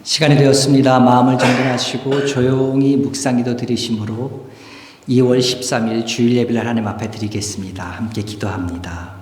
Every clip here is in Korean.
시간이 되었습니다. 마음을 정돈하시고 조용히 묵상기도 드리심으로 2월 13일 주일 예배를 하나님 앞에 드리겠습니다. 함께 기도합니다.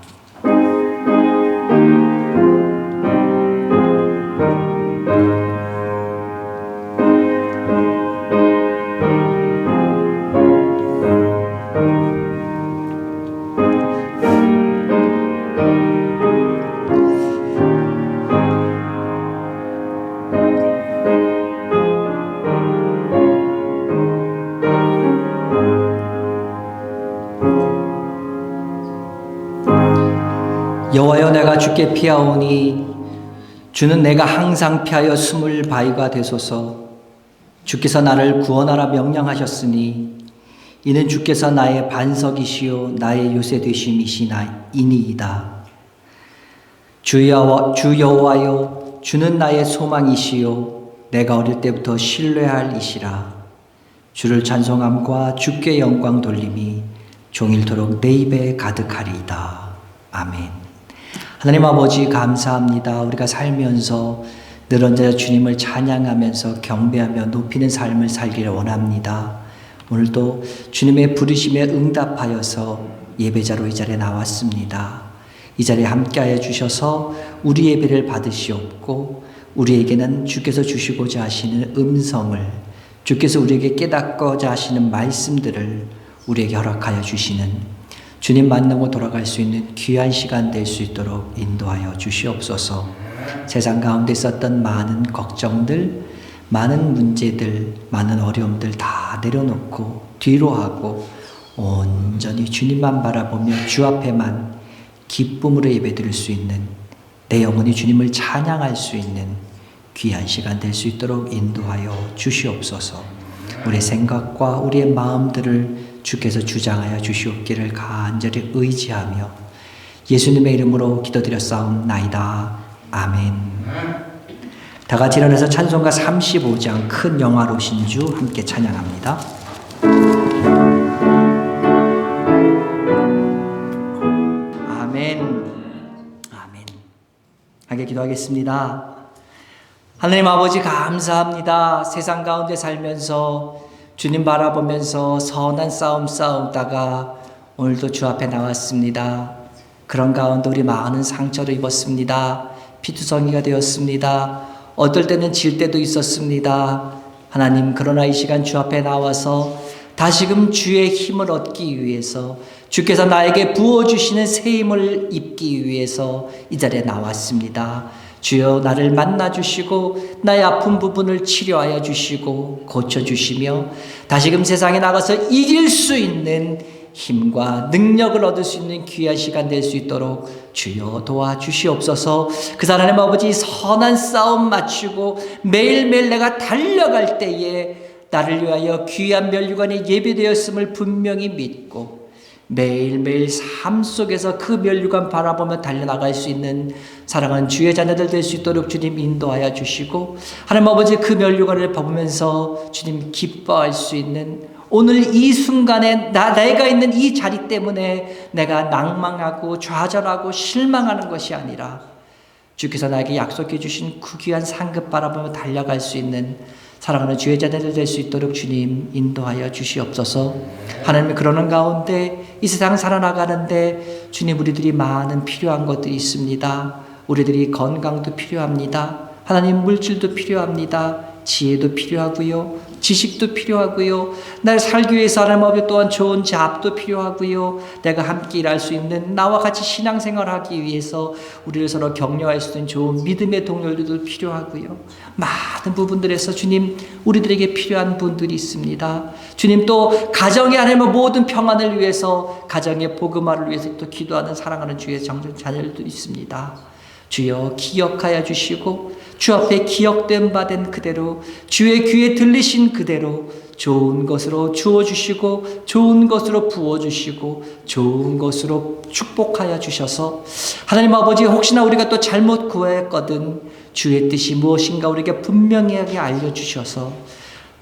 여호와여, 내가 주께 피하오니 주는 내가 항상 피하여 숨을 바위가 되소서. 주께서 나를 구원하라 명령하셨으니 이는 주께서 나의 반석이시요 나의 요새 되심이시나이니이다. 주 여호와여, 주는 나의 소망이시요 내가 어릴 때부터 신뢰할 이시라. 주를 찬송함과 주께 영광 돌림이 종일토록 내 입에 가득하리이다. 아멘. 하나님 아버지, 감사합니다. 우리가 살면서 늘 언제나 주님을 찬양하면서 경배하며 높이는 삶을 살기를 원합니다. 오늘도 주님의 부르심에 응답하여서 예배자로 이 자리에 나왔습니다. 이 자리에 함께하여 주셔서 우리 예배를 받으시옵고 우리에게는 주께서 주시고자 하시는 음성을, 주께서 우리에게 깨닫고자 하시는 말씀들을 우리에게 허락하여 주시는 주님 만나고 돌아갈 수 있는 귀한 시간 될 수 있도록 인도하여 주시옵소서. 세상 가운데 있었던 많은 걱정들, 많은 문제들, 많은 어려움들 다 내려놓고 뒤로 하고 온전히 주님만 바라보며 주 앞에만 기쁨으로 예배드릴 수 있는, 내 영혼이 주님을 찬양할 수 있는 귀한 시간 될 수 있도록 인도하여 주시옵소서. 우리의 생각과 우리의 마음들을 주께서 주장하여 주시옵기를 간절히 의지하며 예수님의 이름으로 기도드렸사옵나이다. 아멘. 다 같이 일어나서 찬송가 35장 큰 영화로신 주 함께 찬양합니다. 아멘. 아멘. 함께 기도하겠습니다. 하나님 아버지, 감사합니다. 세상 가운데 살면서 주님 바라보면서 선한 싸움 싸우다가 오늘도 주 앞에 나왔습니다. 그런 가운데 우리 많은 상처를 입었습니다. 피투성이가 되었습니다. 어떨 때는 질 때도 있었습니다. 하나님, 그러나 이 시간 주 앞에 나와서 다시금 주의 힘을 얻기 위해서, 주께서 나에게 부어주시는 새 힘을 입기 위해서 이 자리에 나왔습니다. 주여, 나를 만나주시고 나의 아픈 부분을 치료하여 주시고 고쳐주시며 다시금 세상에 나가서 이길 수 있는 힘과 능력을 얻을 수 있는 귀한 시간 될 수 있도록 주여 도와주시옵소서. 그 하나님 아버지, 선한 싸움 마치고 매일매일 내가 달려갈 때에 나를 위하여 귀한 면류관이 예비되었음을 분명히 믿고 매일매일 삶 속에서 그 면류관 바라보며 달려나갈 수 있는 사랑하는 주의 자녀들 될 수 있도록 주님 인도하여 주시고, 하나님 아버지, 그 면류관을 보면서 주님 기뻐할 수 있는 오늘 이 순간에 내가 있는 이 자리 때문에 내가 낭망하고 좌절하고 실망하는 것이 아니라 주께서 나에게 약속해 주신 그 귀한 상급 바라보며 달려갈 수 있는 사랑하는 주의 자녀들 될 수 있도록 주님 인도하여 주시옵소서. 하나님이 그러는 가운데 이 세상 살아나가는데 주님, 우리들이 많은 필요한 것들이 있습니다. 우리들이 건강도 필요합니다. 하나님, 물질도 필요합니다. 지혜도 필요하고요. 지식도 필요하고요. 날 살기 위해서 하나님 아버지 또한 좋은 잡도 필요하고요. 내가 함께 일할 수 있는, 나와 같이 신앙생활하기 위해서 우리를 서로 격려할 수 있는 좋은 믿음의 동료들도 필요하고요. 많은 부분들에서 주님, 우리들에게 필요한 분들이 있습니다. 주님, 또 가정의 하나님의 모든 평안을 위해서, 가정의 복음화를 위해서 또 기도하는 사랑하는 주의 자녀들도 있습니다. 주여, 기억하여 주시고 주 앞에 기억된 바 된 그대로, 주의 귀에 들리신 그대로 좋은 것으로 주어주시고 좋은 것으로 부어주시고 좋은 것으로 축복하여 주셔서, 하나님 아버지, 혹시나 우리가 또 잘못 구했거든 주의 뜻이 무엇인가 우리에게 분명하게 알려주셔서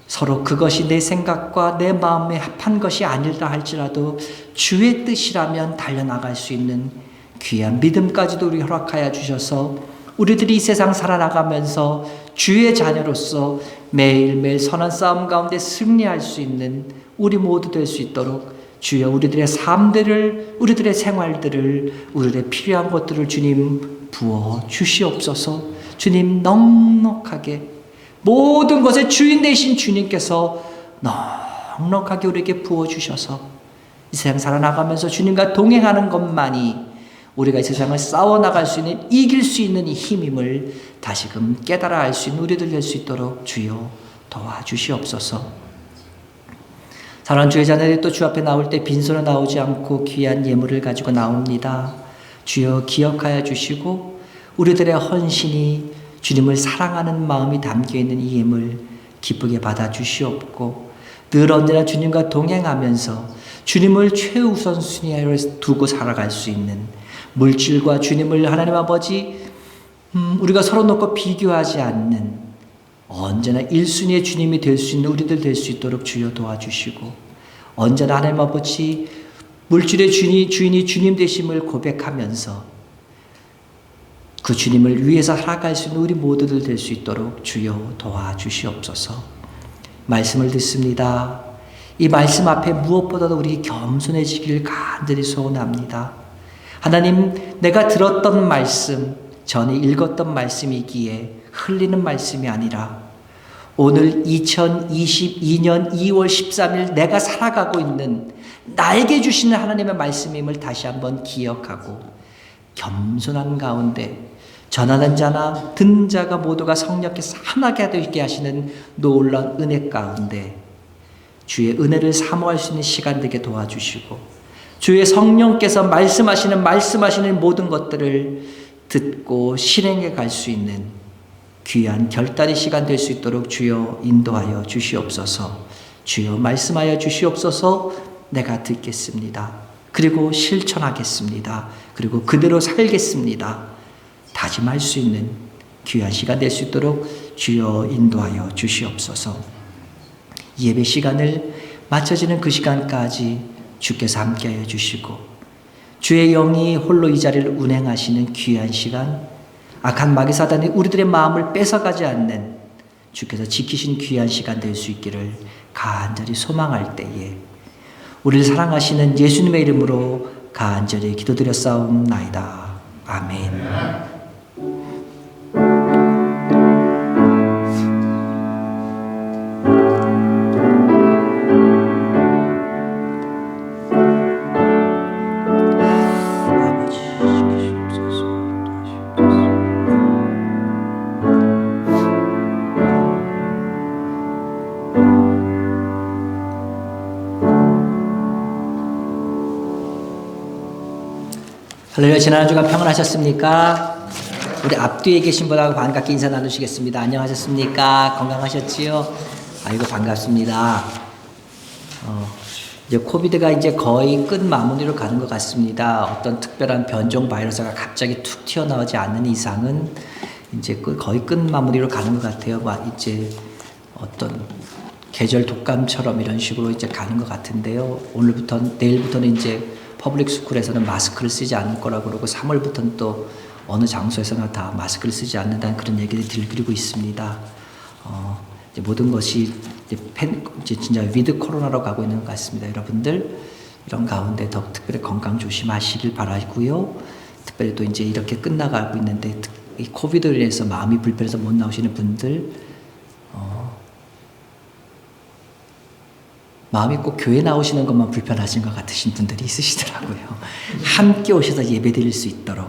서로 그것이 내 생각과 내 마음에 합한 것이 아니라 할지라도 주의 뜻이라면 달려나갈 수 있는 귀한 믿음까지도 우리 허락하여 주셔서 우리들이 이 세상 살아나가면서 주의 자녀로서 매일매일 선한 싸움 가운데 승리할 수 있는 우리 모두 될 수 있도록 주여 우리들의 삶들을, 우리들의 생활들을, 우리들의 필요한 것들을 주님 부어 주시옵소서. 주님 넉넉하게 모든 것의 주인 되신 주님께서 넉넉하게 우리에게 부어 주셔서 이 세상 살아나가면서 주님과 동행하는 것만이 우리가 이 세상을 싸워나갈 수 있는, 이길 수 있는 이 힘임을 다시금 깨달아 알 수 있는 우리들 될 수 있도록 주여 도와주시옵소서. 사랑하는 주의 자녀들이 또 주 앞에 나올 때 빈손으로 나오지 않고 귀한 예물을 가지고 나옵니다. 주여 기억하여 주시고 우리들의 헌신이 주님을 사랑하는 마음이 담겨있는 이 예물 기쁘게 받아주시옵고 늘 언제나 주님과 동행하면서 주님을 최우선순위로 두고 살아갈 수 있는 물질과 주님을 하나님 아버지 우리가 서로 놓고 비교하지 않는 언제나 1순위의 주님이 될 수 있는 우리들 될 수 있도록 주여 도와주시고 언제나 하나님 아버지 물질의 주인이 주님 되심을 고백하면서 그 주님을 위해서 살아갈 수 있는 우리 모두들 될 수 있도록 주여 도와주시옵소서. 말씀을 듣습니다. 이 말씀 앞에 무엇보다도 우리 겸손해지길 간절히 소원합니다. 하나님, 내가 들었던 말씀, 전에 읽었던 말씀이기에 흘리는 말씀이 아니라 오늘 2022년 2월 13일 내가 살아가고 있는 나에게 주시는 하나님의 말씀임을 다시 한번 기억하고 겸손한 가운데 전하는 자나 듣는 자가 모두가 성령께서 하나가 되게 하시는 놀라운 은혜 가운데 주의 은혜를 사모할 수 있는 시간 되게 도와주시고 주의 성령께서 말씀하시는 모든 것들을 듣고 실행해 갈 수 있는 귀한 결단의 시간 될 수 있도록 주여 인도하여 주시옵소서. 주여 말씀하여 주시옵소서. 내가 듣겠습니다. 그리고 실천하겠습니다. 그리고 그대로 살겠습니다. 다짐할 수 있는 귀한 시간 될 수 있도록 주여 인도하여 주시옵소서. 예배 시간을 마쳐지는 그 시간까지 주께서 함께하여 주시고 주의 영이 홀로 이 자리를 운행하시는 귀한 시간, 악한 마귀 사단이 우리들의 마음을 뺏어가지 않는 주께서 지키신 귀한 시간 될 수 있기를 간절히 소망할 때에 우리를 사랑하시는 예수님의 이름으로 간절히 기도드렸사옵나이다. 아멘. 할렐루야. 지난 한 주간 평안하셨습니까? 우리 앞뒤에 계신 분하고 반갑게 인사 나누시겠습니다. 안녕하셨습니까? 건강하셨지요? 아이고 반갑습니다. 이제 코비드가 이제 거의 끝 마무리로 가는 것 같습니다. 어떤 특별한 변종 바이러스가 갑자기 툭 튀어나오지 않는 이상은 이제 거의 끝 마무리로 가는 것 같아요. 이제 어떤 계절 독감처럼 이런 식으로 이제 가는 것 같은데요. 내일부터는 이제 퍼블릭 스쿨에서는 마스크를 쓰지 않을 거라고 그러고 3월부터는 또 어느 장소에서나 다 마스크를 쓰지 않는다는 그런 얘기를 들리고 있습니다. 이제 모든 것이 이제 진짜 위드 코로나로 가고 있는 것 같습니다. 여러분들 이런 가운데 더 특별히 건강 조심하시길 바라고요. 특별히 또 이제 이렇게 끝나가고 있는데 이 코비드로 인해서 마음이 불편해서 못 나오시는 분들 마음이 꼭 교회 나오시는 것만 불편하신 것 같으신 분들이 있으시더라고요. 함께 오셔서 예배 드릴 수 있도록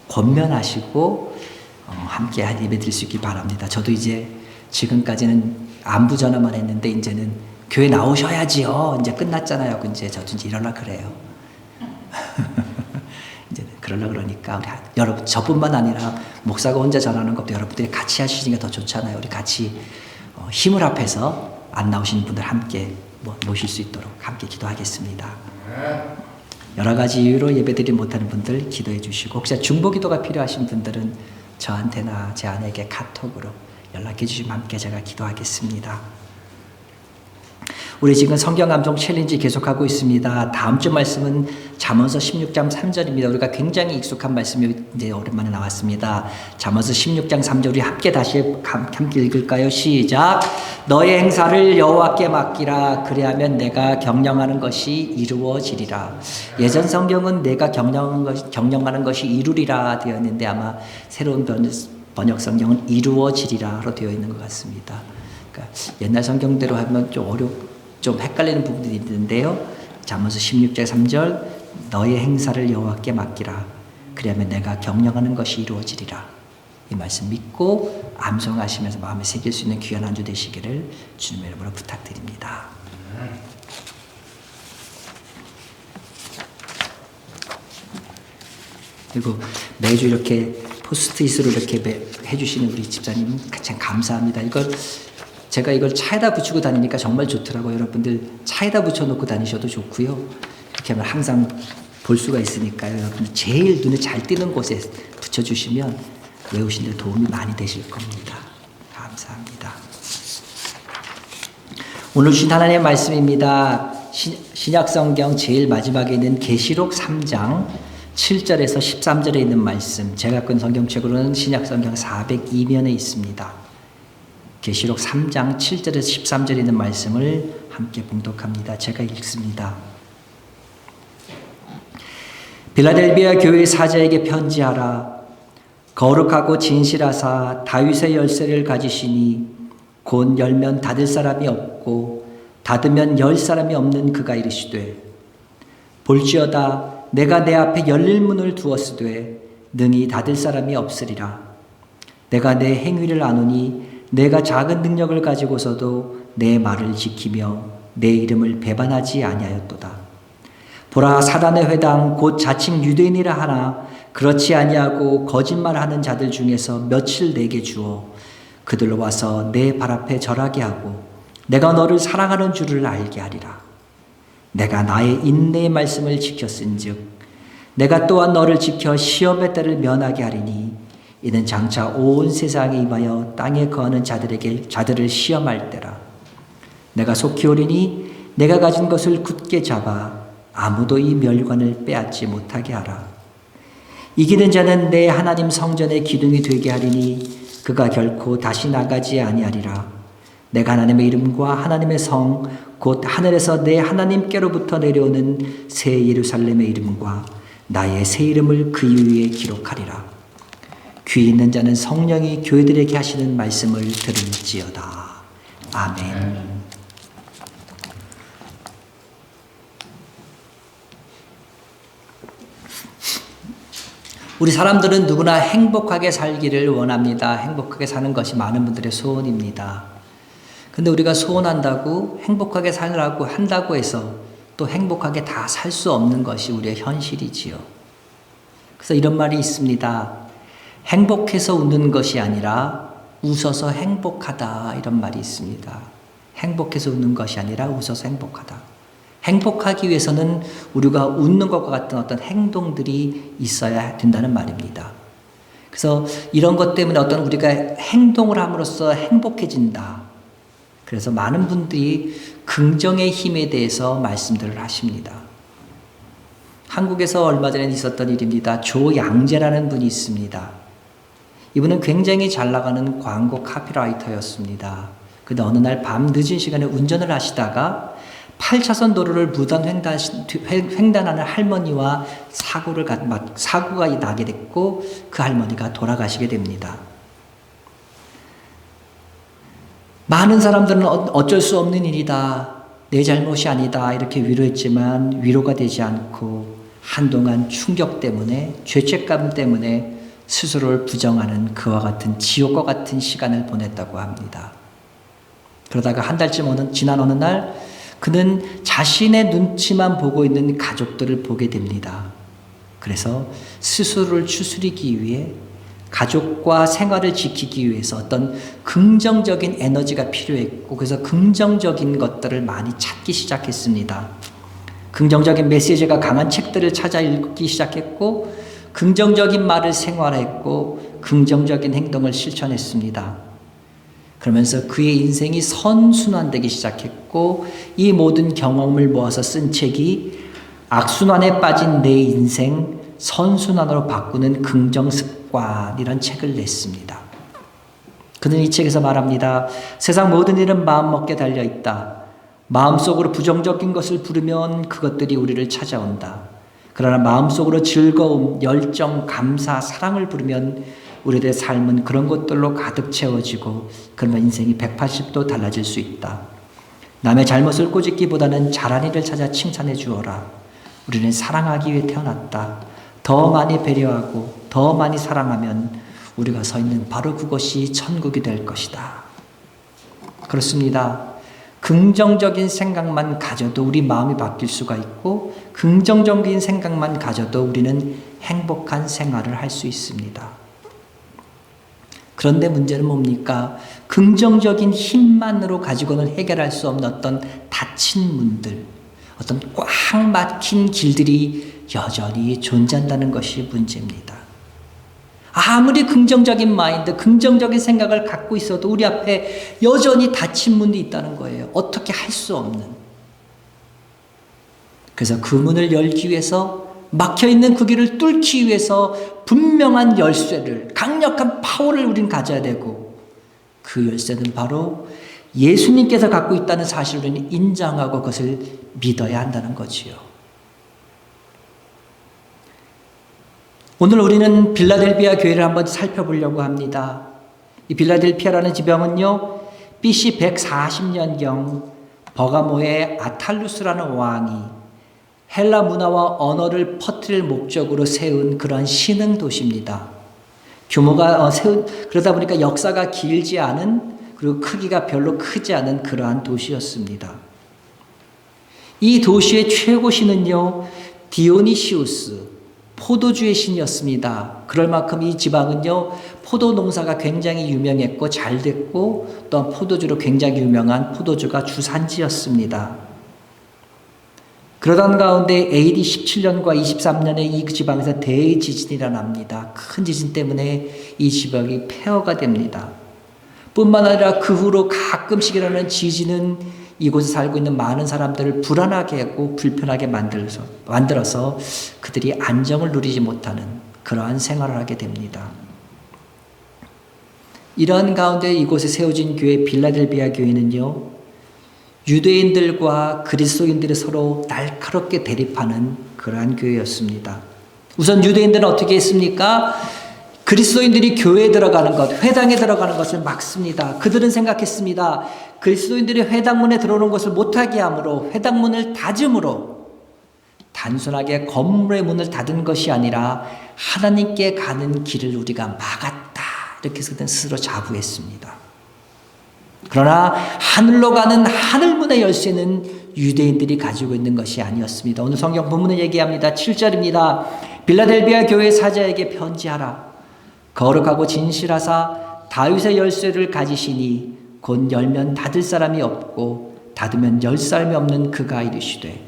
권면하시고 함께 예배 드릴 수 있길 바랍니다. 저도 이제 지금까지는 안부 전화만 했는데 이제는 교회 나오셔야지요. 이제 끝났잖아요. 이제 저도 이제 이러려 그래요. 이제 그러려 그러니까 우리 여러분 저뿐만 아니라 목사가 혼자 전하는 것도 여러분들이 같이 하시는 게 더 좋잖아요. 우리 같이 힘을 합해서 안 나오시는 분들 함께 모실 수 있도록 함께 기도하겠습니다. 여러 가지 이유로 예배드리지 못하는 분들 기도해 주시고 혹시 중보 기도가 필요하신 분들은 저한테나 제 아내에게 카톡으로 연락해 주시면 함께 제가 기도하겠습니다. 우리 지금 성경 감동 챌린지 계속하고 있습니다. 다음 주 말씀은 잠언서 16장 3절입니다. 우리가 굉장히 익숙한 말씀이 이제 오랜만에 나왔습니다. 잠언서 16장 3절 우리 함께 다시 함께 읽을까요? 시작. 너의 행사를 여호와께 맡기라. 그리하면 내가 경영하는 것이 이루어지리라. 예전 성경은 내가 경영하는 것이 이루리라 되어 있는데 아마 새로운 번역 성경은 이루어지리라로 되어 있는 것 같습니다. 그러니까 옛날 성경대로 하면 좀 헷갈리는 부분들이 있는데요. 잠언서 16장 3절 너의 행사를 여호와께 맡기라. 그러면 내가 경영하는 것이 이루어지리라. 이 말씀 믿고 암송하시면서 마음에 새길 수 있는 귀한 한 주 되시기를 주님의 이름으로 부탁드립니다. 그리고 매주 이렇게 포스트잇으로 이렇게 해주시는 우리 집사님 참 감사합니다. 제가 이걸 차에다 붙이고 다니니까 정말 좋더라고요. 여러분들 차에다 붙여놓고 다니셔도 좋고요. 이렇게 하면 항상 볼 수가 있으니까요. 여러분들 제일 눈에 잘 띄는 곳에 붙여주시면 외우신 데 도움이 많이 되실 겁니다. 감사합니다. 오늘 주신 하나님의 말씀입니다. 신약성경 제일 마지막에 있는 계시록 3장 7절에서 13절에 있는 말씀. 제가 갖고 있는 성경책으로는 신약성경 402면에 있습니다. 계시록 3장 7절에서 13절에 있는 말씀을 함께 봉독합니다. 제가 읽습니다. 빌라델비아 교회 사자에게 편지하라. 거룩하고 진실하사 다윗의 열쇠를 가지시니 곧 열면 닫을 사람이 없고 닫으면 열 사람이 없는 그가 이르시되 볼지어다 내가 내 앞에 열릴 문을 두었으되 능히 닫을 사람이 없으리라. 내가 내 행위를 아노니 내가 작은 능력을 가지고서도 내 말을 지키며 내 이름을 배반하지 아니하였도다. 보라 사단의 회당 곧 자칭 유대인이라 하나 그렇지 아니하고 거짓말하는 자들 중에서 며칠 내게 주어 그들로 와서 내 발 앞에 절하게 하고 내가 너를 사랑하는 줄을 알게 하리라. 내가 나의 인내의 말씀을 지켰은즉 내가 또한 너를 지켜 시험의 때를 면하게 하리니 이는 장차 온 세상에 임하여 땅에 거하는 자들을 시험할 때라. 내가 속히 오리니 내가 가진 것을 굳게 잡아 아무도 이 멸관을 빼앗지 못하게 하라. 이기는 자는 내 하나님 성전의 기둥이 되게 하리니 그가 결코 다시 나가지 아니하리라. 내가 하나님의 이름과 하나님의 성 곧 하늘에서 내 하나님께로부터 내려오는 새 예루살렘의 이름과 나의 새 이름을 그 위에 기록하리라. 귀 있는 자는 성령이 교회들에게 하시는 말씀을 들을지어다. 아멘. 우리 사람들은 누구나 행복하게 살기를 원합니다. 행복하게 사는 것이 많은 분들의 소원입니다. 근데 우리가 소원한다고 행복하게 살라고 한다고 해서 또 행복하게 다 살 수 없는 것이 우리의 현실이지요. 그래서 이런 말이 있습니다. 행복해서 웃는 것이 아니라 웃어서 행복하다. 이런 말이 있습니다. 행복해서 웃는 것이 아니라 웃어서 행복하다. 행복하기 위해서는 우리가 웃는 것과 같은 어떤 행동들이 있어야 된다는 말입니다. 그래서 이런 것 때문에 어떤 우리가 행동을 함으로써 행복해진다. 그래서 많은 분들이 긍정의 힘에 대해서 말씀들을 하십니다. 한국에서 얼마 전에 있었던 일입니다. 조양재라는 분이 있습니다. 이분은 굉장히 잘 나가는 광고 카피라이터였습니다. 근데 어느 날 밤 늦은 시간에 운전을 하시다가 8차선 도로를 무단 횡단하는 할머니와 사고가 나게 됐고 그 할머니가 돌아가시게 됩니다. 많은 사람들은 어쩔 수 없는 일이다. 내 잘못이 아니다. 이렇게 위로했지만 위로가 되지 않고 한동안 충격 때문에 죄책감 때문에 스스로를 부정하는 그와 같은 지옥과 같은 시간을 보냈다고 합니다. 그러다가 한 달쯤 지난 어느 날 그는 자신의 눈치만 보고 있는 가족들을 보게 됩니다. 그래서 스스로를 추스리기 위해 가족과 생활을 지키기 위해서 어떤 긍정적인 에너지가 필요했고 그래서 긍정적인 것들을 많이 찾기 시작했습니다. 긍정적인 메시지가 강한 책들을 찾아 읽기 시작했고 긍정적인 말을 생활했고 긍정적인 행동을 실천했습니다. 그러면서 그의 인생이 선순환되기 시작했고 이 모든 경험을 모아서 쓴 책이 악순환에 빠진 내 인생 선순환으로 바꾸는 긍정습관이라는 책을 냈습니다. 그는 이 책에서 말합니다. 세상 모든 일은 마음먹기에 달려있다. 마음속으로 부정적인 것을 부르면 그것들이 우리를 찾아온다. 그러나 마음속으로 즐거움, 열정, 감사, 사랑을 부르면 우리들의 삶은 그런 것들로 가득 채워지고 그러면 인생이 180도 달라질 수 있다. 남의 잘못을 꼬집기보다는 잘한 일을 찾아 칭찬해 주어라. 우리는 사랑하기 위해 태어났다. 더 많이 배려하고 더 많이 사랑하면 우리가 서 있는 바로 그곳이 천국이 될 것이다. 그렇습니다. 긍정적인 생각만 가져도 우리 마음이 바뀔 수가 있고 긍정적인 생각만 가져도 우리는 행복한 생활을 할 수 있습니다. 그런데 문제는 뭡니까? 긍정적인 힘만으로 가지고는 해결할 수 없는 어떤 닫힌 문들, 어떤 꽉 막힌 길들이 여전히 존재한다는 것이 문제입니다. 아무리 긍정적인 마인드, 긍정적인 생각을 갖고 있어도 우리 앞에 여전히 닫힌 문이 있다는 거예요. 어떻게 할 수 없는. 그래서 그 문을 열기 위해서 막혀있는 그 길을 뚫기 위해서 분명한 열쇠를, 강력한 파워를 우린 가져야 되고 그 열쇠는 바로 예수님께서 갖고 있다는 사실을 우리는 인정하고 그것을 믿어야 한다는 거지요. 오늘 우리는 빌라델비아 교회를 한번 살펴보려고 합니다. 이 빌라델피아라는 지방은요, BC 140년경 버가모의 아탈루스라는 왕이 헬라 문화와 언어를 퍼뜨릴 목적으로 세운 그러한 신흥 도시입니다. 규모가 그러다 보니까 역사가 길지 않은, 그리고 크기가 별로 크지 않은 그러한 도시였습니다. 이 도시의 최고 신은요, 디오니시우스, 포도주의 신이었습니다. 그럴 만큼 이 지방은요, 포도 농사가 굉장히 유명했고 잘 됐고 또한 포도주로 굉장히 유명한 포도주가 주산지였습니다. 그러던 가운데 AD 17년과 23년에 이 지방에서 대지진이 일어납니다. 큰 지진 때문에 이 지방이 폐허가 됩니다. 뿐만 아니라 그 후로 가끔씩 일어나는 지진은 이곳에 살고 있는 많은 사람들을 불안하게 하고 불편하게 만들어서 그들이 안정을 누리지 못하는 그러한 생활을 하게 됩니다. 이러한 가운데 이곳에 세워진 교회 빌라델비아 교회는요, 유대인들과 그리스도인들이 서로 날카롭게 대립하는 그러한 교회였습니다. 우선 유대인들은 어떻게 했습니까? 그리스도인들이 교회에 들어가는 것, 회당에 들어가는 것을 막습니다. 그들은 생각했습니다. 그리스도인들이 회당문에 들어오는 것을 못하게 함으로, 회당문을 닫음으로 단순하게 건물의 문을 닫은 것이 아니라 하나님께 가는 길을 우리가 막았다. 이렇게 스스로 자부했습니다. 그러나 하늘로 가는 하늘문의 열쇠는 유대인들이 가지고 있는 것이 아니었습니다. 오늘 성경 본문은 얘기합니다. 7절입니다. 빌라델비아 교회 사자에게 편지하라. 거룩하고 진실하사 다윗의 열쇠를 가지시니 곧 열면 닫을 사람이 없고 닫으면 열 사람이 없는 그가 이르시되.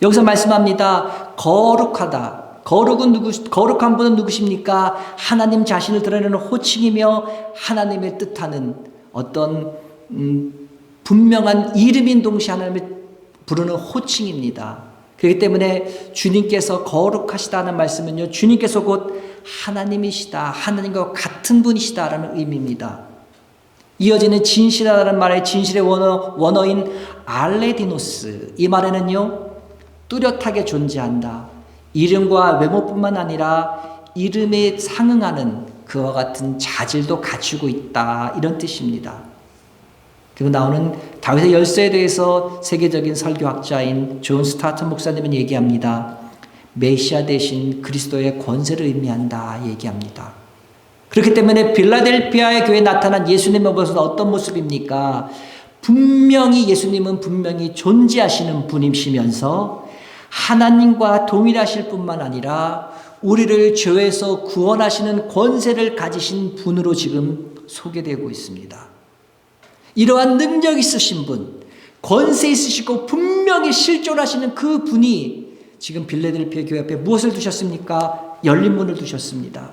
여기서 말씀합니다. 거룩하다. 거룩한 분은 누구십니까? 하나님 자신을 드러내는 호칭이며 하나님의 뜻하는 어떤 분명한 이름인 동시에 하나님을 부르는 호칭입니다. 그렇기 때문에 주님께서 거룩하시다는 말씀은요, 주님께서 곧 하나님이시다, 하나님과 같은 분이시다라는 의미입니다. 이어지는 진실하다는 말의 진실의 원어인 알레디노스, 이 말에는요, 뚜렷하게 존재한다. 이름과 외모뿐만 아니라 이름에 상응하는 그와 같은 자질도 갖추고 있다, 이런 뜻입니다. 그리고 나오는 다윗의 열쇠에 대해서 세계적인 설교학자인 존 스타트 목사님은 얘기합니다. 메시아 대신 그리스도의 권세를 의미한다 얘기합니다. 그렇기 때문에 빌라델피아의 교회에 나타난 예수님의 모습은 어떤 모습입니까? 분명히 예수님은 분명히 존재하시는 분이시면서 하나님과 동일하실 뿐만 아니라 우리를 죄에서 구원하시는 권세를 가지신 분으로 지금 소개되고 있습니다. 이러한 능력 있으신 분, 권세 있으시고 분명히 실존하시는 그 분이 지금 빌라델피아 교회 앞에 무엇을 두셨습니까? 열린 문을 두셨습니다.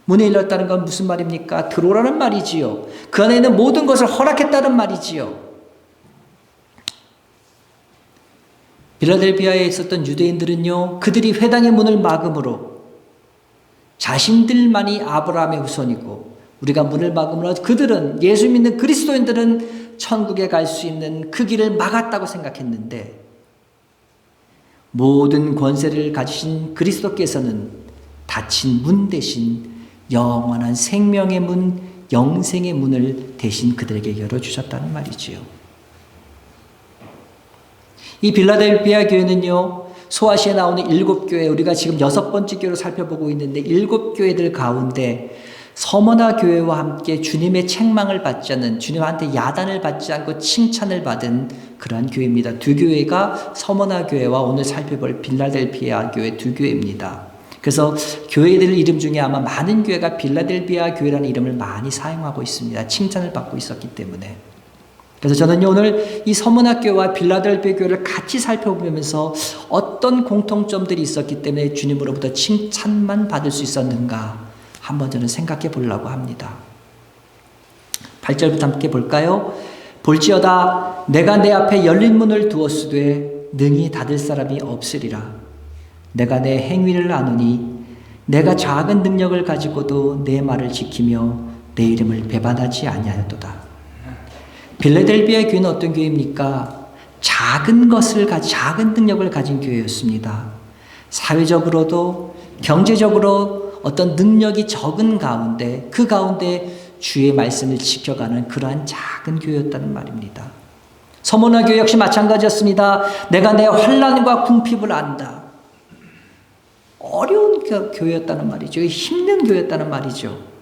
문이 열렸다는 건 무슨 말입니까? 들어오라는 말이지요. 그 안에 있는 모든 것을 허락했다는 말이지요. 빌라델비아에 있었던 유대인들은요, 그들이 회당의 문을 막음으로 자신들만이 아브라함의 후손이고 우리가 문을 막음으로 그들은, 예수 믿는 그리스도인들은 천국에 갈 수 있는 그 길을 막았다고 생각했는데, 모든 권세를 가지신 그리스도께서는 닫힌 문 대신 영원한 생명의 문, 영생의 문을 대신 그들에게 열어주셨다는 말이지요. 이 빌라델비아 교회는요, 소아시아에 나오는 7교회, 우리가 지금 6번째 교회로 살펴보고 있는데 7교회들 가운데 서머나 교회와 함께 주님의 책망을 받지 않는, 주님한테 야단을 받지 않고 칭찬을 받은 그러한 교회입니다. 두 교회가 서머나 교회와 오늘 살펴볼 빌라델비아 교회 두 교회입니다. 그래서 교회들 이름 중에 아마 많은 교회가 빌라델비아 교회라는 이름을 많이 사용하고 있습니다. 칭찬을 받고 있었기 때문에. 그래서 저는요, 오늘 이 서머나 교회와 빌라델비아 교회를 같이 살펴보면서 어떤 공통점들이 있었기 때문에 주님으로부터 칭찬만 받을 수 있었는가 한번 저는 생각해 보려고 합니다. 8절부터 함께 볼까요? 볼지어다 내가 내 앞에 열린 문을 두었으되 능히 닫을 사람이 없으리라. 내가 내 행위를 아노니 내가 작은 능력을 가지고도 내 말을 지키며 내 이름을 배반하지 아니하였도다. 빌라델비아 교회는 어떤 교회입니까? 작은 능력을 가진 교회였습니다. 사회적으로도 경제적으로 어떤 능력이 적은 가운데, 그 가운데 주의 말씀을 지켜가는 그러한 작은 교회였다는 말입니다. 서머나 교회 역시 마찬가지였습니다. 내가 내 환난과 궁핍을 안다. 어려운 교회였다는 말이죠. 힘든 교회였다는 말이죠.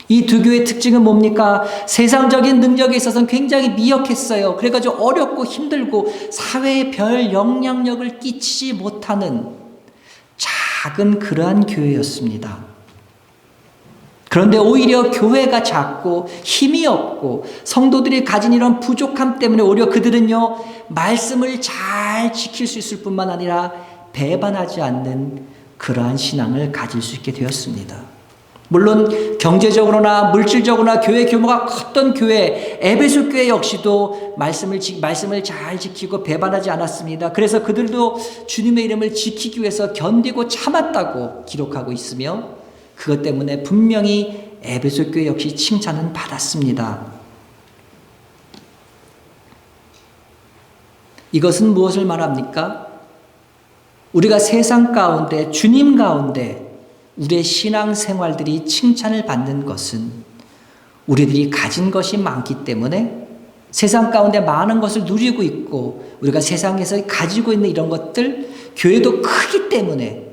이 두 교회의 특징은 뭡니까? 세상적인 능력에 있어서는 굉장히 미약했어요. 그래가지고 어렵고 힘들고 사회에 별 영향력을 끼치지 못하는 작은 그러한 교회였습니다. 그런데 오히려 교회가 작고 힘이 없고 성도들이 가진 이런 부족함 때문에 오히려 그들은요, 말씀을 잘 지킬 수 있을 뿐만 아니라 배반하지 않는 그러한 신앙을 가질 수 있게 되었습니다. 물론 경제적으로나 물질적으로나 교회 규모가 컸던 교회, 에베소 교회 역시도 말씀을 잘 지키고 배반하지 않았습니다. 그래서 그들도 주님의 이름을 지키기 위해서 견디고 참았다고 기록하고 있으며, 그것 때문에 분명히 에베소 교회 역시 칭찬은 받았습니다. 이것은 무엇을 말합니까? 우리가 세상 가운데, 주님 가운데 우리의 신앙생활들이 칭찬을 받는 것은 우리들이 가진 것이 많기 때문에, 세상 가운데 많은 것을 누리고 있고 우리가 세상에서 가지고 있는 이런 것들, 교회도 크기 때문에,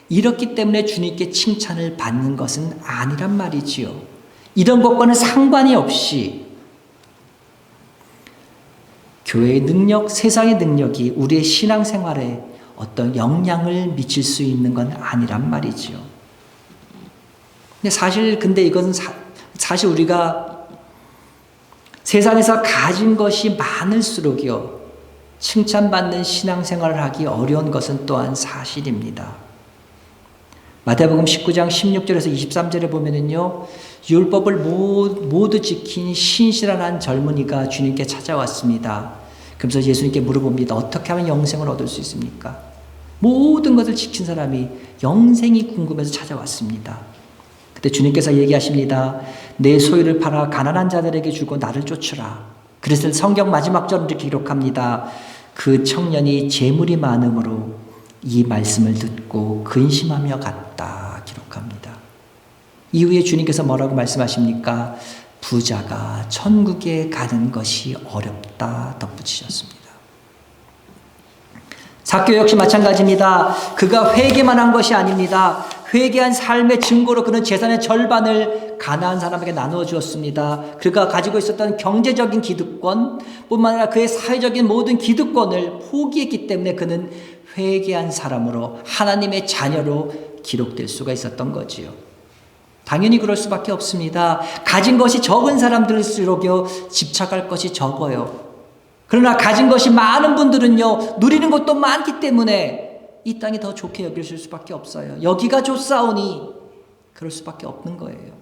이렇기 때문에 주님께 칭찬을 받는 것은 아니란 말이지요. 이런 것과는 상관이 없이 교회의 능력, 세상의 능력이 우리의 신앙생활에 어떤 영향을 미칠 수 있는 건 아니란 말이지요. 근데 이것은 사실 우리가 세상에서 가진 것이 많을수록요, 칭찬받는 신앙생활을 하기 어려운 것은 또한 사실입니다. 마태복음 19장 16절에서 23절에 보면은요, 율법을 모두 지킨 신실한 한 젊은이가 주님께 찾아왔습니다. 그래서 예수님께 물어봅니다. 어떻게 하면 영생을 얻을 수 있습니까? 모든 것을 지킨 사람이 영생이 궁금해서 찾아왔습니다. 그때 주님께서 얘기하십니다. 내 소유를 팔아 가난한 자들에게 주고 나를 쫓으라. 그래서 성경 마지막 절을 이렇게 기록합니다. 그 청년이 재물이 많음으로 이 말씀을 듣고 근심하며 갔다 기록합니다. 이후에 주님께서 뭐라고 말씀하십니까? 부자가 천국에 가는 것이 어렵다 덧붙이셨습니다. 삭개오 역시 마찬가지입니다. 그가 회개만 한 것이 아닙니다. 회개한 삶의 증거로 그는 재산의 절반을 가난한 사람에게 나누어 주었습니다. 그가 가지고 있었던 경제적인 기득권 뿐만 아니라 그의 사회적인 모든 기득권을 포기했기 때문에 그는 회개한 사람으로, 하나님의 자녀로 기록될 수가 있었던 거지요. 당연히 그럴 수밖에 없습니다. 가진 것이 적은 사람들일수록요, 집착할 것이 적어요. 그러나 가진 것이 많은 분들은요, 누리는 것도 많기 때문에 이 땅이 더 좋게 여길 수밖에 없어요. 여기가 좋사오니 그럴 수밖에 없는 거예요.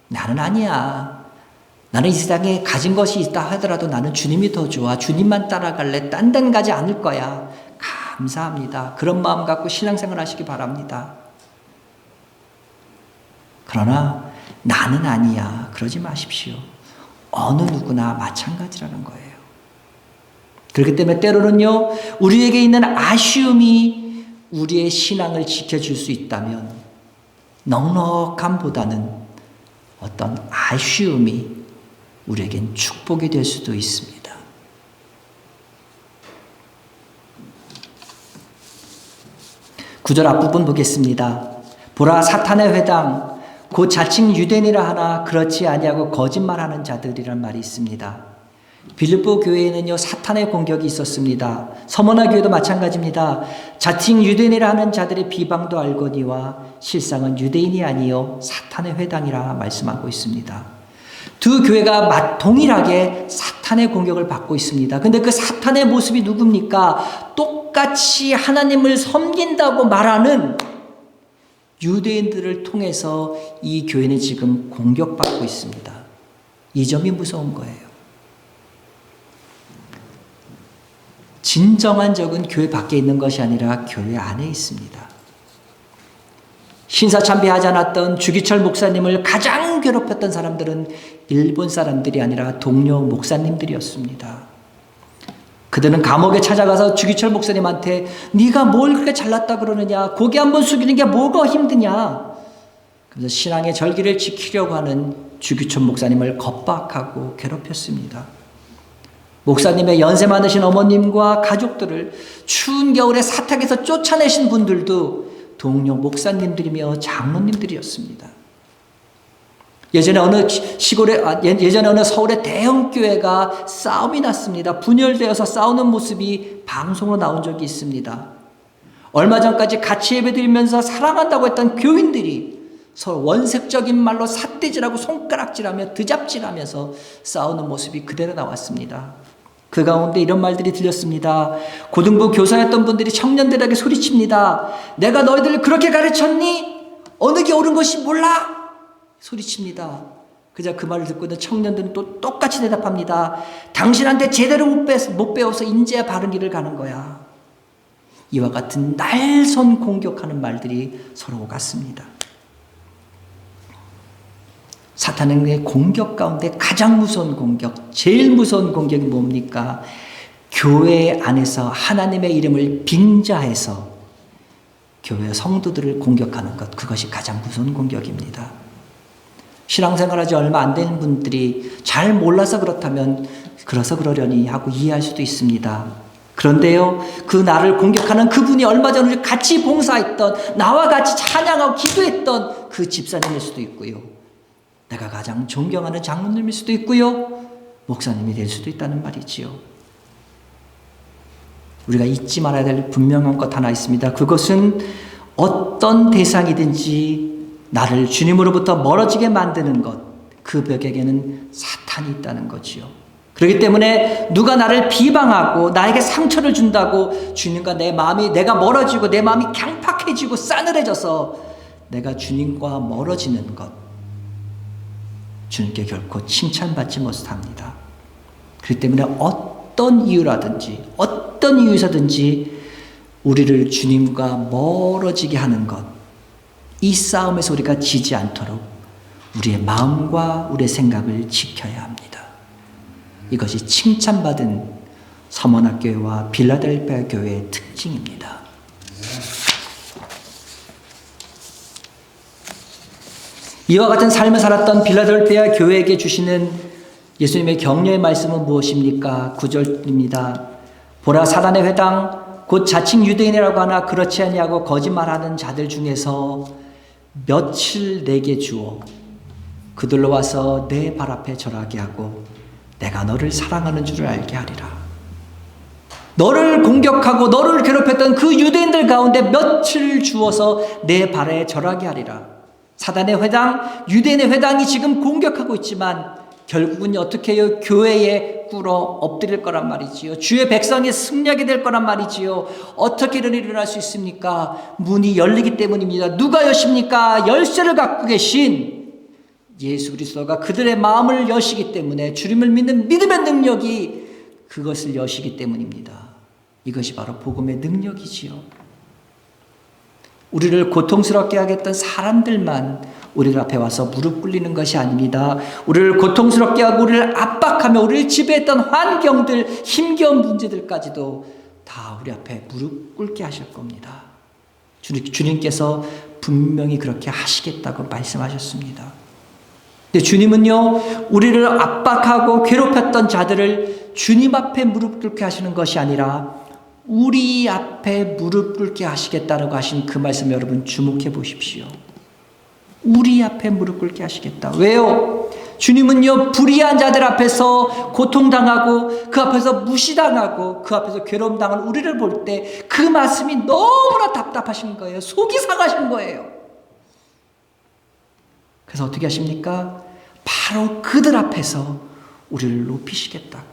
나는 아니야. 나는 이 세상에 가진 것이 있다 하더라도 나는 주님이 더 좋아. 주님만 따라갈래. 딴 데는 가지 않을 거야. 감사합니다. 그런 마음 갖고 신앙생활 하시기 바랍니다. 그러나 나는 아니야. 그러지 마십시오. 어느 누구나 마찬가지라는 거예요. 그렇기 때문에 때로는요, 우리에게 있는 아쉬움이 우리의 신앙을 지켜줄 수 있다면 넉넉함보다는 어떤 아쉬움이 우리에겐 축복이 될 수도 있습니다. 구절 앞부분 보겠습니다. 보라, 사탄의 회당 곧 자칭 유대인이라 하나 그렇지 아니하고 거짓말하는 자들이란 말이 있습니다. 빌립보 교회에는요, 사탄의 공격이 있었습니다. 서머나 교회도 마찬가지입니다. 자칭 유대인이라 하는 자들의 비방도 알거니와 실상은 유대인이 아니요 사탄의 회당이라 말씀하고 있습니다. 두 교회가 동일하게 사탄의 공격을 받고 있습니다. 근데 그 사탄의 모습이 누굽니까? 똑같이 하나님을 섬긴다고 말하는 유대인들을 통해서 이 교회는 지금 공격받고 있습니다. 이 점이 무서운 거예요. 진정한 적은 교회 밖에 있는 것이 아니라 교회 안에 있습니다. 신사참배하지 않았던 주기철 목사님을 가장 괴롭혔던 사람들은 일본 사람들이 아니라 동료 목사님들이었습니다. 그들은 감옥에 찾아가서 주기철 목사님한테 네가 뭘 그렇게 잘났다 그러느냐, 고개 한번 숙이는 게 뭐가 힘드냐, 그래서 신앙의 절기를 지키려고 하는 주기철 목사님을 겁박하고 괴롭혔습니다. 목사님의 연세 많으신 어머님과 가족들을 추운 겨울에 사택에서 쫓아내신 분들도 동료 목사님들이며 장로님들이었습니다. 예전에 어느 서울의 대형 교회가 싸움이 났습니다. 분열되어서 싸우는 모습이 방송으로 나온 적이 있습니다. 얼마 전까지 같이 예배드리면서 사랑한다고 했던 교인들이 서로 원색적인 말로 삿대질하고 손가락질하며 드잡질하면서 싸우는 모습이 그대로 나왔습니다. 그 가운데 이런 말들이 들렸습니다. 고등부 교사였던 분들이 청년들에게 소리칩니다. 내가 너희들 그렇게 가르쳤니? 어느 게 옳은 것이 몰라? 소리칩니다. 그저 그 말을 듣고 있는 청년들은 또 똑같이 대답합니다. 당신한테 제대로 못 배워서 인제 바른 길을 가는 거야. 이와 같은 날선 공격하는 말들이 서로 오갔습니다. 사탄의 공격 가운데 가장 무서운 공격, 제일 무서운 공격이 뭡니까? 교회 안에서 하나님의 이름을 빙자해서 교회 성도들을 공격하는 것, 그것이 가장 무서운 공격입니다. 신앙생활하지 얼마 안 되는 분들이 잘 몰라서 그렇다면 그래서 그러려니 하고 이해할 수도 있습니다. 그런데요, 그 나를 공격하는 그분이 얼마 전에 같이 봉사했던, 나와 같이 찬양하고 기도했던 그 집사님일 수도 있고요, 내가 가장 존경하는 장로님일 수도 있고요, 목사님이 될 수도 있다는 말이지요. 우리가 잊지 말아야 될 분명한 것 하나 있습니다. 그것은 어떤 대상이든지 나를 주님으로부터 멀어지게 만드는 것, 그 벽에게는 사탄이 있다는 거지요. 그렇기 때문에 누가 나를 비방하고 나에게 상처를 준다고 주님과 내가 멀어지고 내 마음이 강팍해지고 싸늘해져서 내가 주님과 멀어지는 것, 주님께 결코 칭찬받지 못합니다. 그렇기 때문에 어떤 이유에서든지 우리를 주님과 멀어지게 하는 것, 이 싸움에서 우리가 지지 않도록 우리의 마음과 우리의 생각을 지켜야 합니다. 이것이 칭찬받은 서머나 교회와 빌라델피아 교회의 특징입니다. 이와 같은 삶을 살았던 빌라델피아 교회에게 주시는 예수님의 격려의 말씀은 무엇입니까? 9절입니다. 보라, 사단의 회당 곧 자칭 유대인이라고 하나 그렇지 아니하고 거짓말하는 자들 중에서 며칠 내게 주어 그들로 와서 내 발 앞에 절하게 하고 내가 너를 사랑하는 줄을 알게 하리라. 너를 공격하고 너를 괴롭혔던 그 유대인들 가운데 며칠 주어서 내 발에 절하게 하리라. 사단의 회당, 유대인의 회당이 지금 공격하고 있지만 결국은 어떻게 해요? 교회에 꿇어 엎드릴 거란 말이지요. 주의 백성이 승리하게 될 거란 말이지요. 어떻게 이런 일이 일어날 수 있습니까? 문이 열리기 때문입니다. 누가 여십니까? 열쇠를 갖고 계신 예수 그리스도가 그들의 마음을 여시기 때문에, 주님을 믿는 믿음의 능력이 그것을 여시기 때문입니다. 이것이 바로 복음의 능력이지요. 우리를 고통스럽게 하겠던 사람들만 우리들 앞에 와서 무릎 꿇리는 것이 아닙니다. 우리를 고통스럽게 하고 우리를 압박하며 우리를 지배했던 환경들, 힘겨운 문제들까지도 다 우리 앞에 무릎 꿇게 하실 겁니다. 주님께서 분명히 그렇게 하시겠다고 말씀하셨습니다. 근데 주님은요, 우리를 압박하고 괴롭혔던 자들을 주님 앞에 무릎 꿇게 하시는 것이 아니라 우리 앞에 무릎 꿇게 하시겠다라고 하신 그 말씀, 여러분 주목해 보십시오. 우리 앞에 무릎 꿇게 하시겠다. 왜요? 주님은요, 불의한 자들 앞에서 고통당하고 그 앞에서 무시당하고 그 앞에서 괴로움당한 우리를 볼 때 그 말씀이 너무나 답답하신 거예요. 속이 상하신 거예요. 그래서 어떻게 하십니까? 바로 그들 앞에서 우리를 높이시겠다.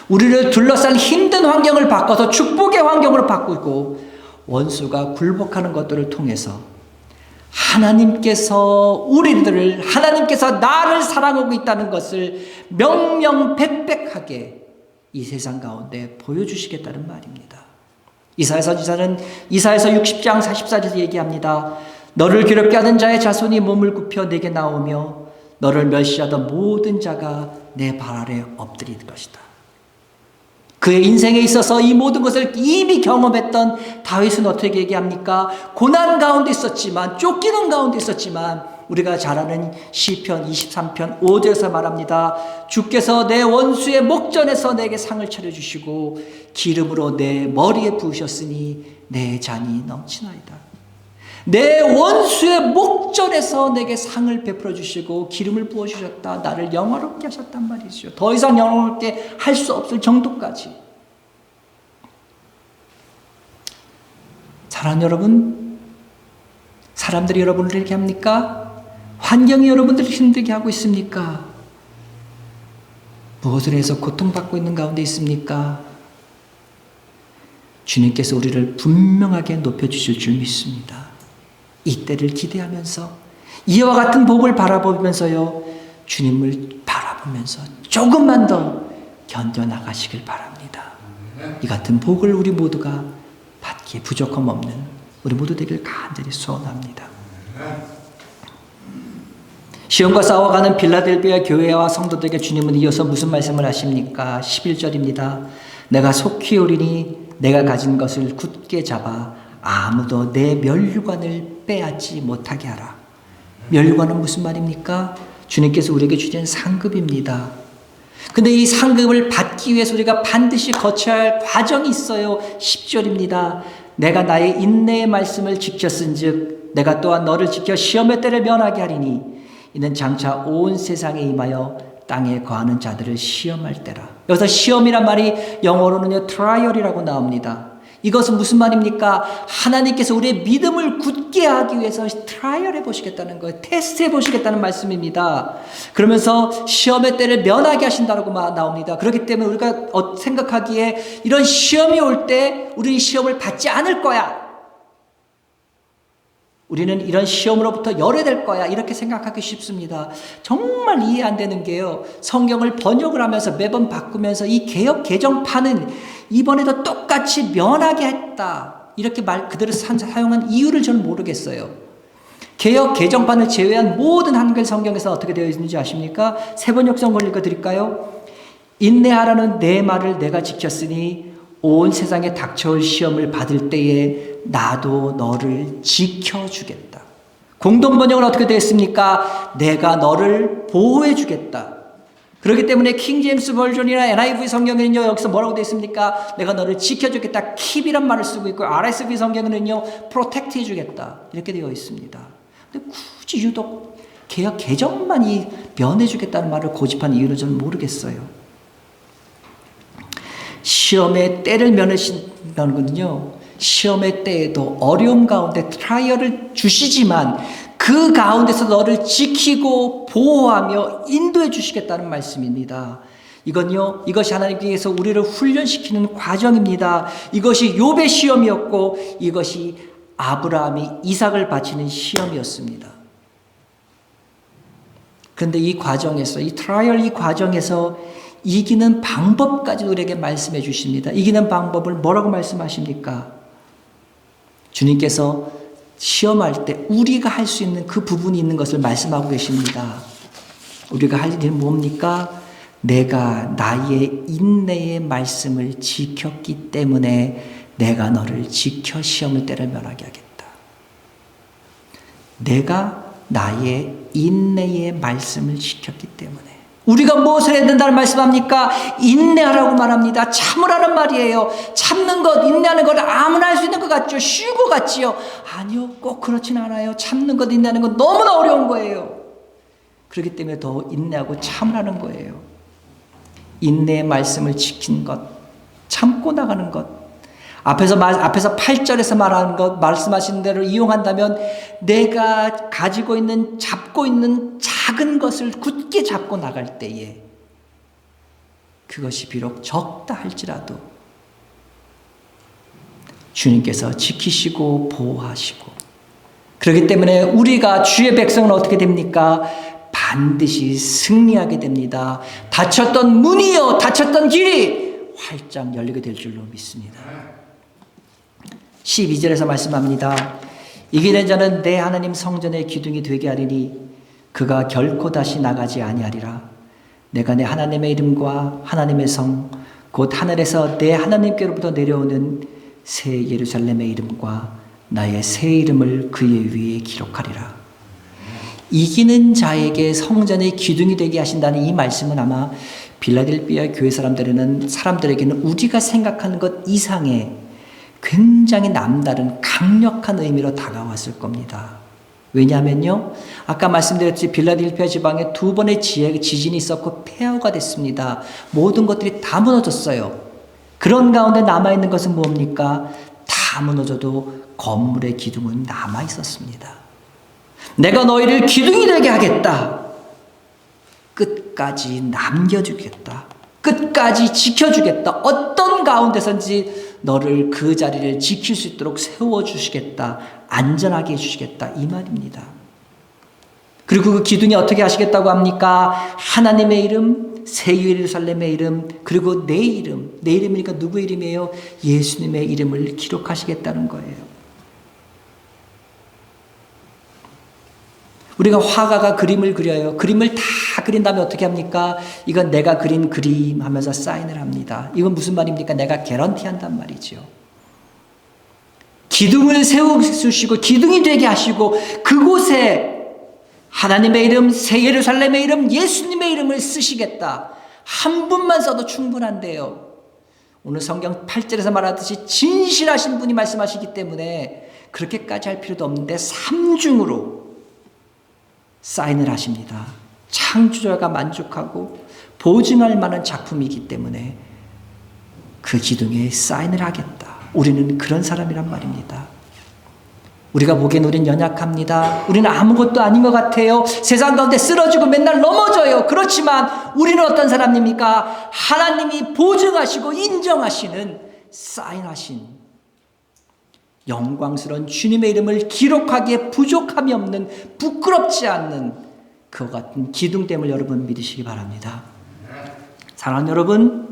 우리를 둘러싼 힘든 환경을 바꿔서 축복의 환경으로 바꾸고, 원수가 굴복하는 것들을 통해서 하나님께서 나를 사랑하고 있다는 것을 명명백백하게 이 세상 가운데 보여주시겠다는 말입니다. 이사야서 60장 44절에서 얘기합니다. 너를 괴롭게 하는 자의 자손이 몸을 굽혀 내게 나오며 너를 멸시하던 모든 자가 내 발 아래 엎드릴 것이다. 그의 인생에 있어서 이 모든 것을 이미 경험했던 다윗은 어떻게 얘기합니까? 고난 가운데 있었지만, 쫓기는 가운데 있었지만, 우리가 잘 아는 시편 23편 5절에서 말합니다. 주께서 내 원수의 목전에서 내게 상을 차려주시고 기름으로 내 머리에 부으셨으니 내 잔이 넘치나이다. 내 원수의 목전에서 내게 상을 베풀어 주시고 기름을 부어 주셨다. 나를 영화롭게 하셨단 말이죠. 더 이상 영화롭게 할 수 없을 정도까지. 사랑하는 여러분, 사람들이 여러분을 이렇게 합니까? 환경이 여러분들을 힘들게 하고 있습니까? 무엇을 해서 고통받고 있는 가운데 있습니까? 주님께서 우리를 분명하게 높여주실 줄 믿습니다. 이때를 기대하면서 이와 같은 복을 바라보면서요, 주님을 바라보면서 조금만 더 견뎌나가시길 바랍니다. 이 같은 복을 우리 모두가 받기에 부족함 없는 우리 모두 되길 간절히 소원합니다. 시험과 싸워가는 빌라델비아 교회와 성도들에게 주님은 이어서 무슨 말씀을 하십니까? 11절입니다. 내가 속히 오리니 내가 가진 것을 굳게 잡아 아무도 내 면류관을 빼앗지 못하게 하라. 면류관은 무슨 말입니까? 주님께서 우리에게 주신 상급입니다. 근데 이 상급을 받기 위해서 우리가 반드시 거쳐야 할 과정이 있어요. 10절입니다. 내가 나의 인내의 말씀을 지켰은즉 내가 또한 너를 지켜 시험의 때를 면하게 하리니 이는 장차 온 세상에 임하여 땅에 거하는 자들을 시험할 때라. 여기서 시험이란 말이 영어로는요 트라이얼이라고 나옵니다. 이것은 무슨 말입니까? 하나님께서 우리의 믿음을 굳게 하기 위해서 트라이얼 해보시겠다는 거예요. 테스트 해보시겠다는 말씀입니다. 그러면서 시험의 때를 면하게 하신다고 나옵니다. 그렇기 때문에 우리가 생각하기에 이런 시험이 올 때 우리는 시험을 받지 않을 거야, 우리는 이런 시험으로부터 열애될 거야, 이렇게 생각하기 쉽습니다. 정말 이해 안 되는 게요, 성경을 번역을 하면서 매번 바꾸면서 이 개역 개정판은 이번에도 똑같이 면하게 했다, 이렇게 그대로 사용한 이유를 저는 모르겠어요. 개역 개정판을 제외한 모든 한글 성경에서 어떻게 되어 있는지 아십니까? 세번역성을 읽어드릴까요? 인내하라는 내 말을 내가 지켰으니 온 세상에 닥쳐올 시험을 받을 때에 나도 너를 지켜주겠다. 공동번역은 어떻게 되어 있습니까? 내가 너를 보호해주겠다. 그렇기 때문에 킹제임스 버전이나 NIV 성경에는요, 여기서 뭐라고 되어 있습니까? 내가 너를 지켜주겠다. keep이란 말을 쓰고 있고, RSV 성경에는요, protect 해주겠다, 이렇게 되어 있습니다. 근데 굳이 유독 개역 개정만이 면해주겠다는 말을 고집한 이유는 저는 모르겠어요. 시험의 때를 면하신다는 것은요, 시험의 때에도 어려움 가운데 트라이얼을 주시지만 그 가운데서 너를 지키고 보호하며 인도해 주시겠다는 말씀입니다. 이것이 하나님께서 우리를 훈련시키는 과정입니다. 이것이 욥의 시험이었고 이것이 아브라함이 이삭을 바치는 시험이었습니다. 그런데 이 과정에서, 이 과정에서 이기는 방법까지 우리에게 말씀해 주십니다. 이기는 방법을 뭐라고 말씀하십니까? 주님께서 시험할 때 우리가 할 수 있는 그 부분이 있는 것을 말씀하고 계십니다. 우리가 할 일은 뭡니까? 내가 나의 인내의 말씀을 지켰기 때문에 내가 너를 지켜 시험을 때를 면하게 하겠다. 내가 나의 인내의 말씀을 지켰기 때문에. 우리가 무엇을 해야 된다는 말씀합니까? 인내하라고 말합니다. 참으라는 말이에요. 참는 것, 인내하는 것 아무나 할 수 있는 것 같죠? 쉬운 것 같지요? 아니요, 꼭 그렇진 않아요. 참는 것, 인내하는 것 너무나 어려운 거예요. 그렇기 때문에 더 인내하고 참으라는 거예요. 인내의 말씀을 지킨 것, 참고 나가는 것. 앞에서 8절에서 말하는 것, 말씀하신 대로 이용한다면 내가 가지고 있는, 잡고 있는 작은 것을 굳게 잡고 나갈 때에 그것이 비록 적다 할지라도 주님께서 지키시고 보호하시고, 그렇기 때문에 우리가 주의 백성은 어떻게 됩니까? 반드시 승리하게 됩니다. 닫혔던 문이요, 닫혔던 길이 활짝 열리게 될 줄로 믿습니다. 12절에서 말씀합니다. 이기는 자는 내 하나님 성전의 기둥이 되게 하리니 그가 결코 다시 나가지 아니하리라. 내가 내 하나님의 이름과 하나님의 성 곧 하늘에서 내 하나님께로부터 내려오는 새 예루살렘의 이름과 나의 새 이름을 그의 위에 기록하리라. 이기는 자에게 성전의 기둥이 되게 하신다는 이 말씀은 아마 빌라델피아 교회 사람들에게는 우리가 생각하는 것 이상의 굉장히 남다른 강력한 의미로 다가왔을 겁니다. 왜냐하면요, 아까 말씀드렸듯이 빌라델피아 지방에 2번의 지진이 있었고 폐허가 됐습니다. 모든 것들이 다 무너졌어요. 그런 가운데 남아있는 것은 뭡니까? 다 무너져도 건물의 기둥은 남아있었습니다. 내가 너희를 기둥이 되게 하겠다. 끝까지 남겨주겠다. 끝까지 지켜주겠다. 어떤 가운데선지 너를 그 자리를 지킬 수 있도록 세워주시겠다. 안전하게 해주시겠다. 이 말입니다. 그리고 그 기둥이 어떻게 하시겠다고 합니까? 하나님의 이름, 새 예루살렘의 이름, 그리고 내 이름. 내 이름이니까 누구의 이름이에요? 예수님의 이름을 기록하시겠다는 거예요. 우리가 화가가 그림을 그려요. 그림을 다 그린 다음에 어떻게 합니까? 이건 내가 그린 그림 하면서 사인을 합니다. 이건 무슨 말입니까? 내가 개런티 한단 말이죠. 기둥을 세우시고 기둥이 되게 하시고 그곳에 하나님의 이름, 새 예루살렘의 이름, 예수님의 이름을 쓰시겠다. 한 분만 써도 충분한데요. 오늘 성경 8절에서 말하듯이 진실하신 분이 말씀하시기 때문에 그렇게까지 할 필요도 없는데 3중으로 사인을 하십니다. 창조자가 만족하고 보증할 만한 작품이기 때문에 그 기둥에 사인을 하겠다. 우리는 그런 사람이란 말입니다. 우리가 보기엔 우리는 연약합니다. 우리는 아무것도 아닌 것 같아요. 세상 가운데 쓰러지고 맨날 넘어져요. 그렇지만 우리는 어떤 사람입니까? 하나님이 보증하시고 인정하시는 사인하신 영광스러운 주님의 이름을 기록하기에 부족함이 없는, 부끄럽지 않는 그와 같은 기둥됨을 여러분 믿으시기 바랍니다. 사랑하는 여러분,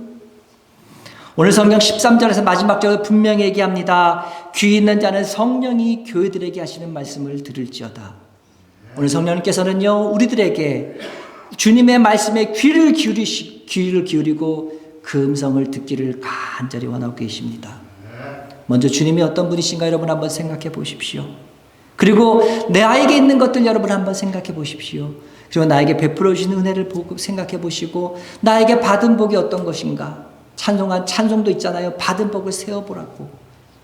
오늘 성경 13절에서 마지막 절에 분명히 얘기합니다. 귀 있는 자는 성령이 교회들에게 하시는 말씀을 들을지어다. 오늘 성령님께서는요, 우리들에게 주님의 말씀에 귀를 기울이고 그 음성을 듣기를 간절히 원하고 계십니다. 먼저 주님이 어떤 분이신가 여러분 한번 생각해 보십시오. 그리고 나에게 있는 것들 여러분 한번 생각해 보십시오. 그리고 나에게 베풀어 주시는 은혜를 보고 생각해 보시고 나에게 받은 복이 어떤 것인가. 찬송도 있잖아요. 받은 복을 세어보라고.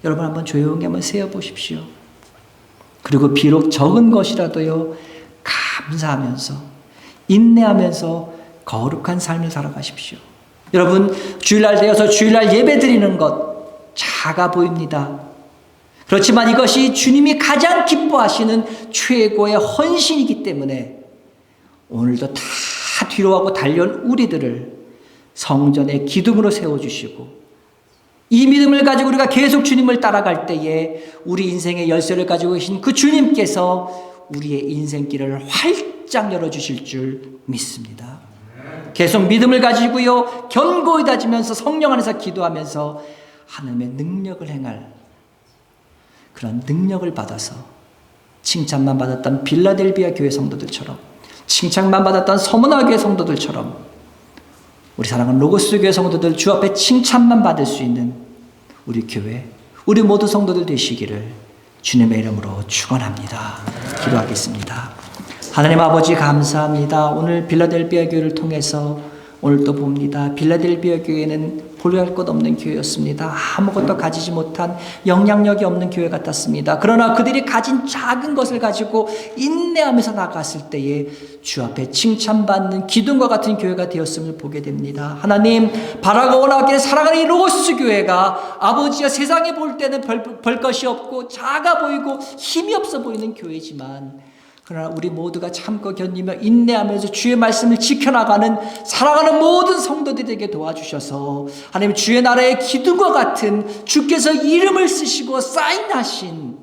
여러분 한번 조용히 한번 세어보십시오. 그리고 비록 적은 것이라도요, 감사하면서 인내하면서 거룩한 삶을 살아가십시오. 여러분 주일날 되어서 주일날 예배 드리는 것 작아 보입니다. 그렇지만 이것이 주님이 가장 기뻐하시는 최고의 헌신이기 때문에 오늘도 다 뒤로하고 달려온 우리들을 성전의 기둥으로 세워주시고, 이 믿음을 가지고 우리가 계속 주님을 따라갈 때에 우리 인생의 열쇠를 가지고 계신 그 주님께서 우리의 인생길을 활짝 열어주실 줄 믿습니다. 계속 믿음을 가지고요, 견고히 다지면서 성령 안에서 기도하면서 하나님의 능력을 행할 그런 능력을 받아서 칭찬만 받았던 빌라델비아 교회 성도들처럼, 칭찬만 받았던 서문화 교회 성도들처럼 우리 사랑하는 로고스 교회 성도들 주 앞에 칭찬만 받을 수 있는 우리 교회, 우리 모두 성도들 되시기를 주님의 이름으로 축원합니다. 기도하겠습니다. 하나님 아버지 감사합니다. 오늘 빌라델비아 교회를 통해서 오늘 또 봅니다. 빌라델비아 교회는 보류할 것 없는 교회였습니다. 아무것도 가지지 못한 영향력이 없는 교회 같았습니다. 그러나 그들이 가진 작은 것을 가지고 인내하면서 나갔을 때에 주 앞에 칭찬받는 기둥과 같은 교회가 되었음을 보게 됩니다. 하나님, 바라고 원하기를 사랑하는 이 로고스 교회가 아버지가 세상에 볼 때는 별 것이 없고 작아 보이고 힘이 없어 보이는 교회지만, 그러나 우리 모두가 참고 견디며 인내하면서 주의 말씀을 지켜나가는 사랑하는 모든 성도들에게 도와주셔서 하나님, 주의 나라의 기둥과 같은 주께서 이름을 쓰시고 사인하신,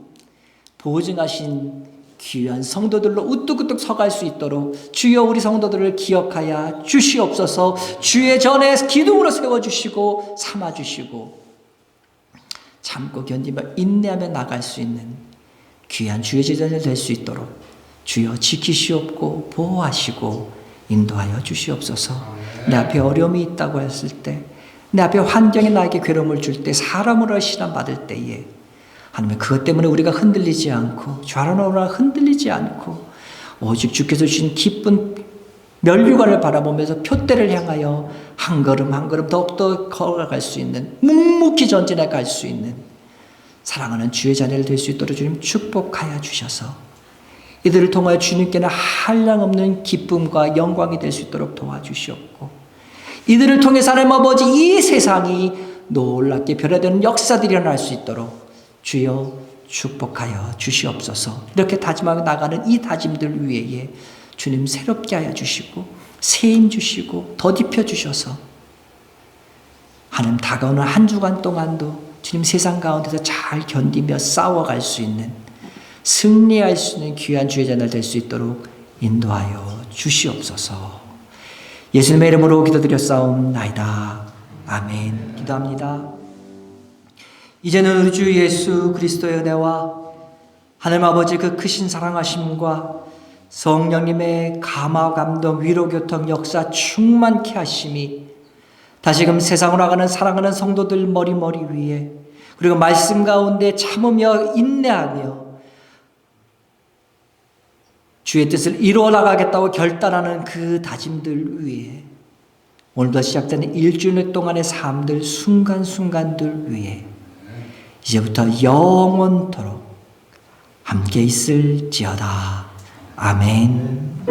보증하신 귀한 성도들로 우뚝우뚝 서갈 수 있도록 주여 우리 성도들을 기억하여 주시옵소서. 주의 전에 기둥으로 세워주시고 삼아주시고 참고 견디며 인내하며 나갈 수 있는 귀한 주의 제자들 될 수 있도록 주여 지키시옵고 보호하시고 인도하여 주시옵소서. 내 앞에 어려움이 있다고 했을 때, 내 앞에 환경이 나에게 괴로움을 줄 때, 사람으로 시련받을 때에 하나님, 그것 때문에 우리가 흔들리지 않고 좌로우로 흔들리지 않고 오직 주께서 주신 기쁜 면류관을 바라보면서 표대를 향하여 한 걸음 한 걸음 더욱더 걸어갈 수 있는, 묵묵히 전진해 갈 수 있는 사랑하는 주의 자녀를 될 수 있도록 주님 축복하여 주셔서 이들을 통하여 주님께는 한량없는 기쁨과 영광이 될 수 있도록 도와주시옵고, 이들을 통해서 하나님 아버지 이 세상이 놀랍게 변화되는 역사들이 일어날 수 있도록 주여 축복하여 주시옵소서. 이렇게 다짐하며 나가는 이 다짐들 위에 주님 새롭게 하여 주시고 새 힘 주시고 덧입혀 주셔서 하나님, 다가오는 한 주간 동안도 주님 세상 가운데서 잘 견디며 싸워갈 수 있는, 승리할 수 있는 귀한 주의 자녀 될 수 있도록 인도하여 주시옵소서. 예수님의 이름으로 기도드렸사옵나이다. 아멘. 기도합니다. 이제는 우리 주 예수 그리스도의 은혜와 하나님 아버지 그 크신 사랑하심과 성령님의 감화 감동 위로 교통 역사 충만케 하심이 다시금 세상으로 나가는 사랑하는 성도들 머리 위에, 그리고 말씀 가운데 참으며 인내하며 주의 뜻을 이루어 나가겠다고 결단하는 그 다짐들 위에, 오늘부터 시작되는 일주일 동안의 삶들 순간순간들 위에 이제부터 영원토록 함께 있을지어다. 아멘.